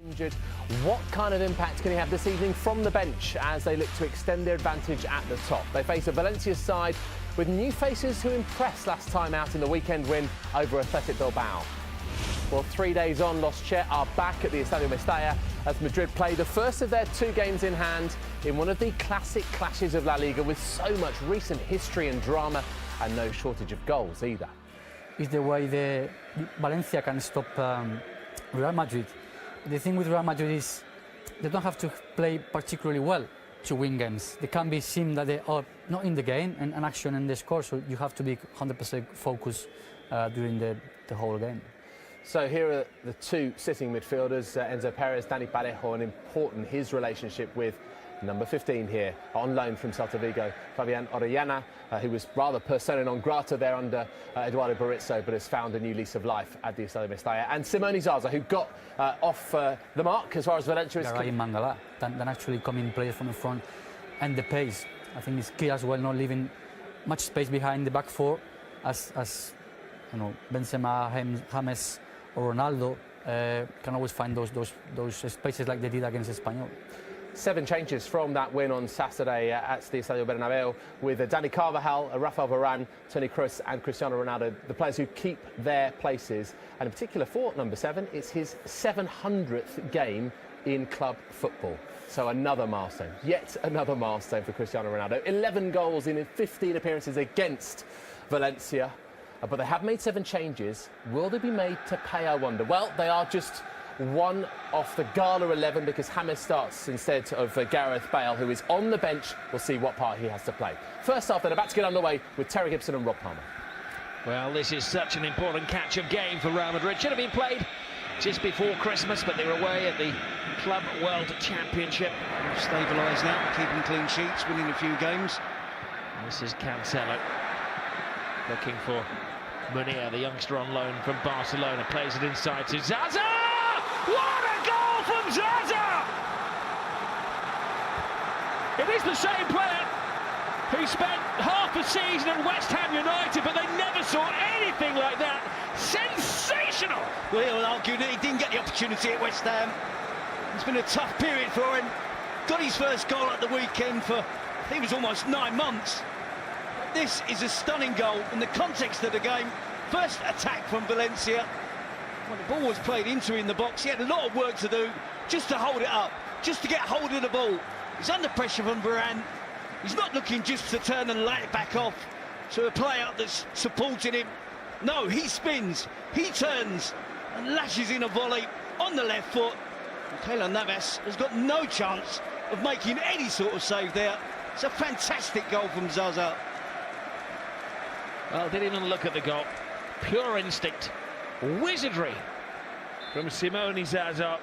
Injured. What kind of impact can he have this evening from the bench as they look to extend their advantage at the top? They face a Valencia side with new faces who impressed last time out in the weekend win over Athletic Bilbao. Well, 3 days on, Los Che are back at the Estadio Mestalla as Madrid play the first of their 2 games in hand in one of the classic clashes of La Liga with so much recent history and drama and no shortage of goals either. It's the way the Valencia can stop Real Madrid. The thing with Real Madrid is they don't have to play particularly well to win games. They can be seen that they are not in the game and action and the score, so you have to be 100% focused during the whole game. So here are the 2 sitting midfielders, Enzo Perez, Dani Parejo, and important his relationship with number 15 here, on loan from Celta Vigo, Fabian Orellana, who was rather persona non grata there under Eduardo Berizzo, but has found a new lease of life at the Estadio Mestalla. And Simone Zaza, who got off the mark as far as Valencia is concerned. Mangala, than actually coming players from the front, and the pace. I think it's key as well, not leaving much space behind the back four, as you know, Benzema, James or Ronaldo can always find those spaces like they did against Espanyol. 7 changes from that win on Saturday at the Estadio Bernabeu with Dani Carvajal, Rafael Varane, Toni Kroos and Cristiano Ronaldo, the players who keep their places. And in particular for number 7, it's his 700th game in club football. So another milestone, yet another milestone for Cristiano Ronaldo. 11 goals in 15 appearances against Valencia. But they have made 7 changes. Will they be made to pay, I wonder? Well, they are just one off the Gala 11 because James starts instead of Gareth Bale, who is on the bench. We'll see what part he has to play. First off, they're about to get underway with Terry Gibson and Rob Palmer. Well, this is such an important catch-up game for Real Madrid. Should have been played just before Christmas, but they were away at the Club World Championship. Stabilised now, keeping clean sheets, winning a few games. This is Cancelo looking for Munir, the youngster on loan from Barcelona. Plays it inside to Zaza! What a goal from Zaza! It is the same player who spent half a season at West Ham United, but they never saw anything like that. Sensational! Well, he'll argue that he didn't get the opportunity at West Ham. It's been a tough period for him. Got his first goal at the weekend for, I think it was almost 9 months. This is a stunning goal in the context of the game. First attack from Valencia. When the ball was played into in the box, he had a lot of work to do just to hold it up, just to get hold of the ball. He's under pressure from Varane. He's not looking just to turn and let it back off to a player that's supporting him. No, he spins, he turns and lashes in a volley on the left foot. And Keylor Navas has got no chance of making any sort of save there. It's a fantastic goal from Zaza. Well, didn't even look at the goal. Pure instinct. Wizardry from Simone Zaza.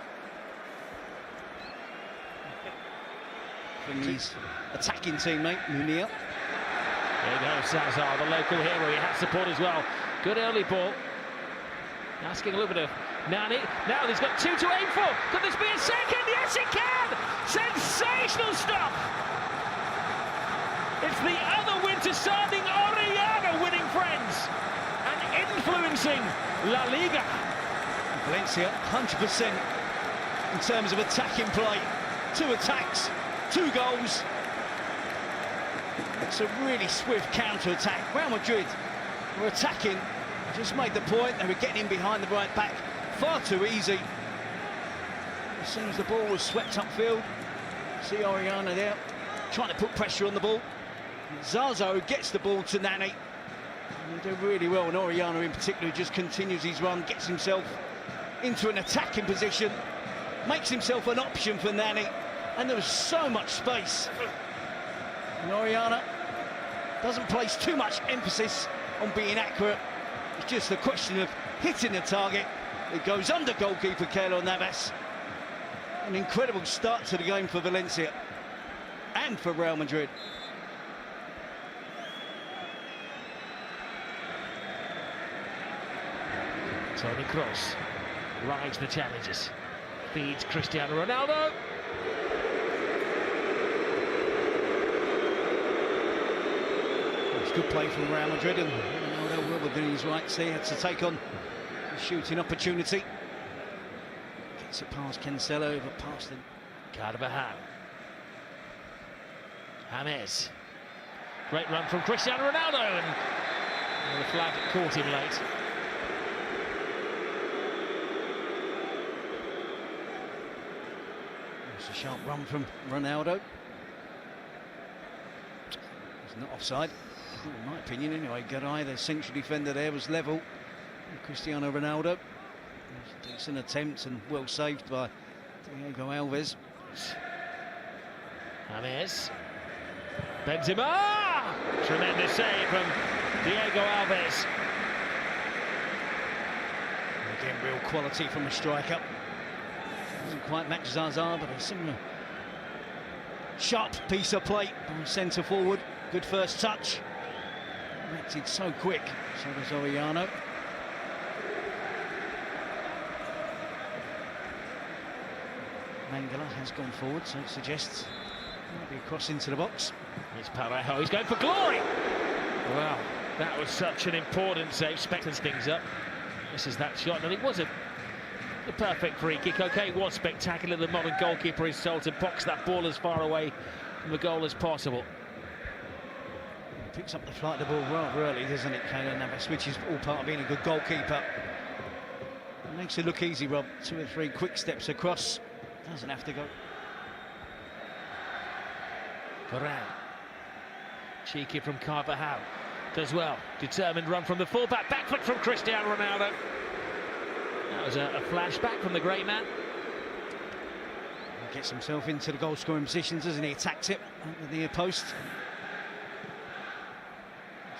From his attacking teammate, Munir. There goes Zaza, the local hero. He has support as well. Good early ball. Asking a little bit of Nani. Now he's got 2 to aim for. Could this be a second? Yes, it can! Sensational stuff! It's the other winter signing, Orellana, winning friends and influencing La Liga. Valencia, 100% in terms of attacking play. 2 attacks, 2 goals. It's a really swift counter-attack. Real Madrid were attacking. Just made the point, they were getting in behind the right back far too easy. As soon as the ball was swept upfield, see Orellana there, trying to put pressure on the ball. Zaza gets the ball to Nani. They do really well, and Orellana in particular just continues his run, gets himself into an attacking position, makes himself an option for Nani, and there was so much space. And Orellana doesn't place too much emphasis on being accurate. It's just a question of hitting the target. It goes under goalkeeper Keylor Navas. An incredible start to the game for Valencia and for Real Madrid. Toni Kroos rides the challenges, feeds Cristiano Ronaldo. It's good play from Real Madrid, and Ronaldo well within his rights. He had to take on a shooting opportunity. Gets it past Cancelo, but past him. Carvajal. James. Great run from Cristiano Ronaldo, and the flag caught him late. It's a sharp run from Ronaldo. It's not offside, in my opinion anyway. Garay, the central defender there, was level with Cristiano Ronaldo. It was a decent attempt and well saved by Diego Alves. James. Benzema! Tremendous save from Diego Alves. Again, real quality from the striker. Doesn't quite match Zaza, but a similar sharp piece of play from centre forward. Good first touch. Reacted so quick. So does Orellano. Mangala has gone forward, so it suggests might be a cross into the box. It's Parejo, he's going for glory! Wow, that was such an important save, speckles things up. This is that shot, and it was a perfect free kick. OK, it was spectacular. The modern goalkeeper is told to box that ball as far away from the goal as possible. Picks up the flight of the ball rather early, doesn't it, Keylor Navas, which is all part of being a good goalkeeper. It makes it look easy, Rob. 2 or 3 quick steps across. Doesn't have to go. Varane. Cheeky from Carvajal. Does well. Determined run from the fullback. Back foot from Cristiano Ronaldo. That was a flashback from the great man. He gets himself into the goal-scoring positions, doesn't he? Attacks it at the near post.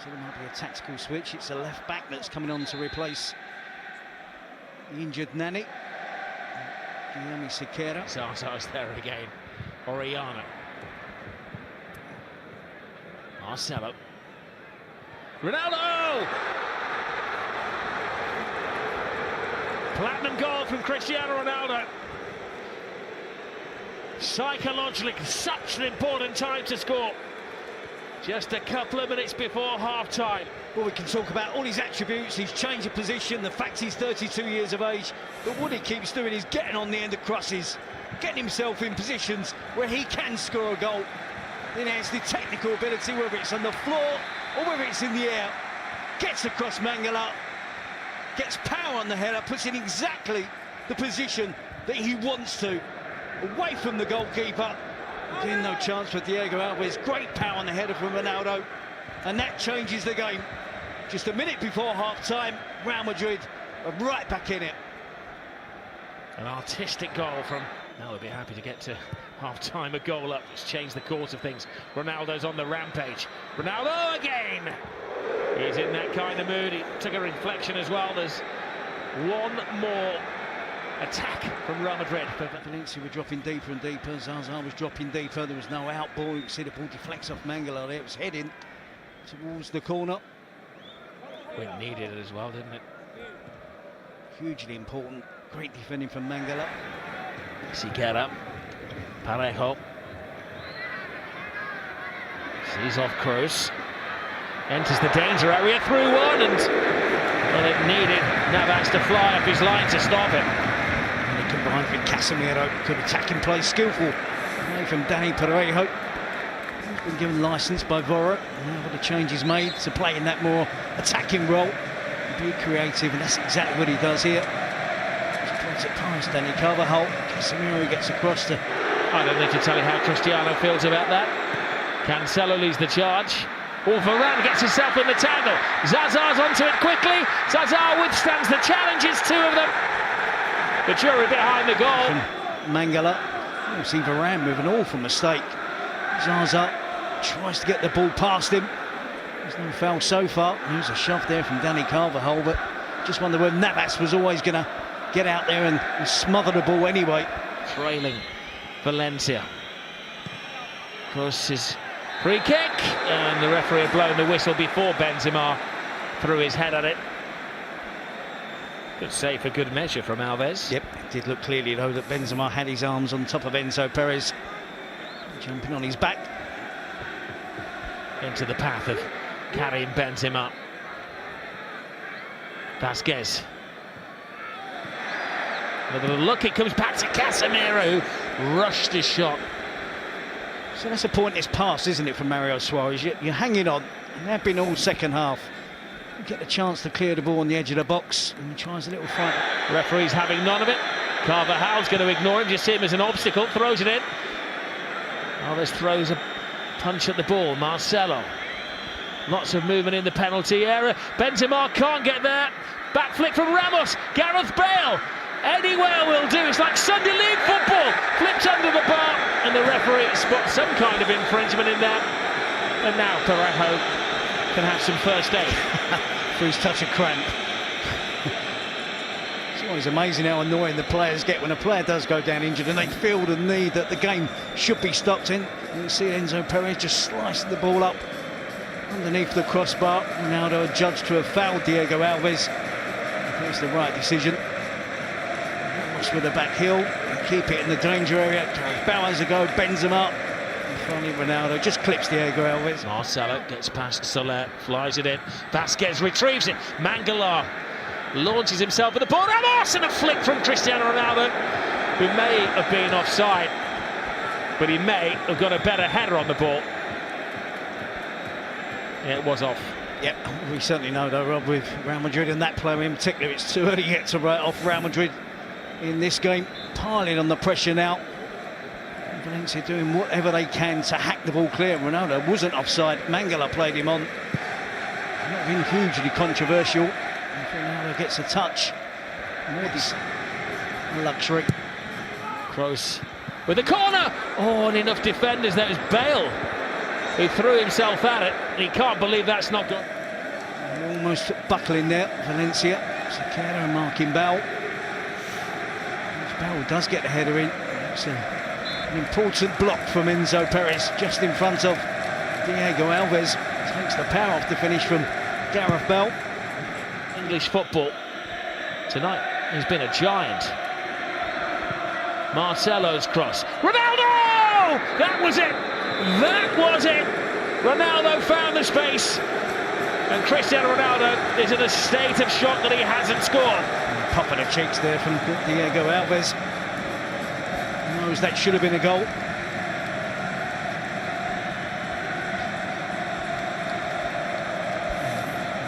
So there might be a tactical switch. It's a left-back that's coming on to replace the injured Nani. Guilherme Sequeira. Zaza's there again. Orellano. Marcelo. Ronaldo! Platinum goal from Cristiano Ronaldo. Psychologically, such an important time to score. Just a couple of minutes before half-time. Well, we can talk about all his attributes, his change of position, the fact he's 32 years of age, but what he keeps doing is getting on the end of crosses, getting himself in positions where he can score a goal. Then it's the technical ability, whether it's on the floor or whether it's in the air. Gets across Mangala, gets power on the header, puts in exactly the position that he wants to, away from the goalkeeper. Again, no chance for Diego Alves. Great power on the header from Ronaldo, and that changes the game. Just a minute before half-time, Real Madrid are right back in it. An artistic goal from... Now we'll be happy to get to half-time, a goal up. It's changed the course of things. Ronaldo's on the rampage. Ronaldo again! He's in that kind of mood. He took a reflection as well. There's one more attack from Real Madrid. Valencia were dropping deeper and deeper. Zaza was dropping deeper. There was no out ball. You can see the ball deflects off Mangala there. It was heading towards the corner. It needed it as well, didn't it? Hugely important. Great defending from Mangala. Sequeira. Parejo. Sees off Cruz. Enters the danger area through one, and well, it needed Navas to fly off his line to stop it. And he combined with Casemiro. Good attacking play, skillful play from Dani Parejo. He's been given licence by Voro. Now with the changes made to play in that more attacking role, be creative, and that's exactly what he does here. Just points it past Dani Carvajal. Casemiro gets across to... I don't need to tell you how Cristiano feels about that. Cancelo leads the charge. Varane gets himself in the tangle. Zaza's onto it quickly. Zaza withstands the challenges, 2 of them. The jury behind the goal. From Mangala. You see Varane with an awful mistake. Zaza tries to get the ball past him. There's no foul so far. There's a shove there from Dani Carvajal, but just wonder whether Navas was always going to get out there and smother the ball anyway. Trailing Valencia. Crosses. Free kick, and the referee had blown the whistle before Benzema threw his head at it. Good save for good measure from Alves. Yep, it did look clearly though that Benzema had his arms on top of Enzo Perez, jumping on his back. Into the path of Karim Benzema. Vasquez. Another look, it comes back to Casemiro, who rushed his shot. So that's a pointless pass, isn't it, from Mario Suarez? You're hanging on, and they've been all second half. You get the chance to clear the ball on the edge of the box, and he tries a little fight. Referee's having none of it. Carvajal's going to ignore him, just see him as an obstacle, throws it in. Alves throws a punch at the ball, Marcelo. Lots of movement in the penalty area. Benzema can't get there. Back flick from Ramos, Gareth Bale. Anywhere will do, it's like Sunday League football. Flips under the bar, and the referee spots some kind of infringement in there. And now Parejo can have some first aid for his touch of cramp. It's always amazing how annoying the players get when a player does go down injured and they feel the need that the game should be stopped in. You see Enzo Perez just slicing the ball up underneath the crossbar. Ronaldo judged to have fouled Diego Alves. I think it's the right decision. With the back heel, keep it in the danger area. Bowers ago, Benzema, and finally Ronaldo just clips Diego Alves. Marcelo gets past Soler, flies it in. Vasquez retrieves it. Mangala launches himself with the ball. Ramos, and a flick from Cristiano Ronaldo, who may have been offside, but he may have got a better header on the ball. Yeah, it was off. Yep, we certainly know though, Rob, with Real Madrid and that player in particular, it's too early yet to write off Real Madrid in this game, piling on the pressure now. Valencia doing whatever they can to hack the ball clear. Ronaldo wasn't offside. Mangala played him on. Not been hugely controversial. If Ronaldo gets a touch, more this luxury. Kroos with the corner. Oh, and enough defenders. That was Bale who threw himself at it. He can't believe that's not gone. Almost buckling there, Valencia. Sequeira marking Bale. Bale does get the header in. It's an important block from Enzo Perez just in front of Diego Alves. Takes the power off the finish from Gareth Bale. English football tonight has been a giant. Marcelo's cross. Ronaldo! That was it! That was it! Ronaldo found the space. And Cristiano Ronaldo is in a state of shock that he hasn't scored. Pop of the cheeks there from Diego Alves. Knows that should have been a goal.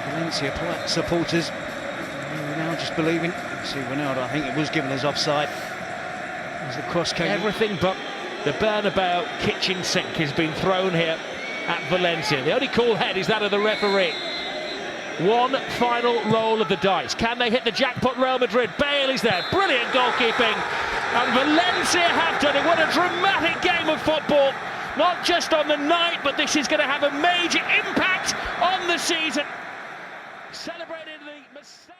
Valencia supporters now just believing. See Ronaldo, I think it was given as offside as the cross came. Everything but the Bernabeu kitchen sink has been thrown here at Valencia. The only cool head is that of the referee. One final roll of the dice. Can they hit the jackpot? Real Madrid. Bale is there. Brilliant goalkeeping. And Valencia have done it. What a dramatic game of football. Not just on the night, but this is going to have a major impact on the season. Celebrating the mistake.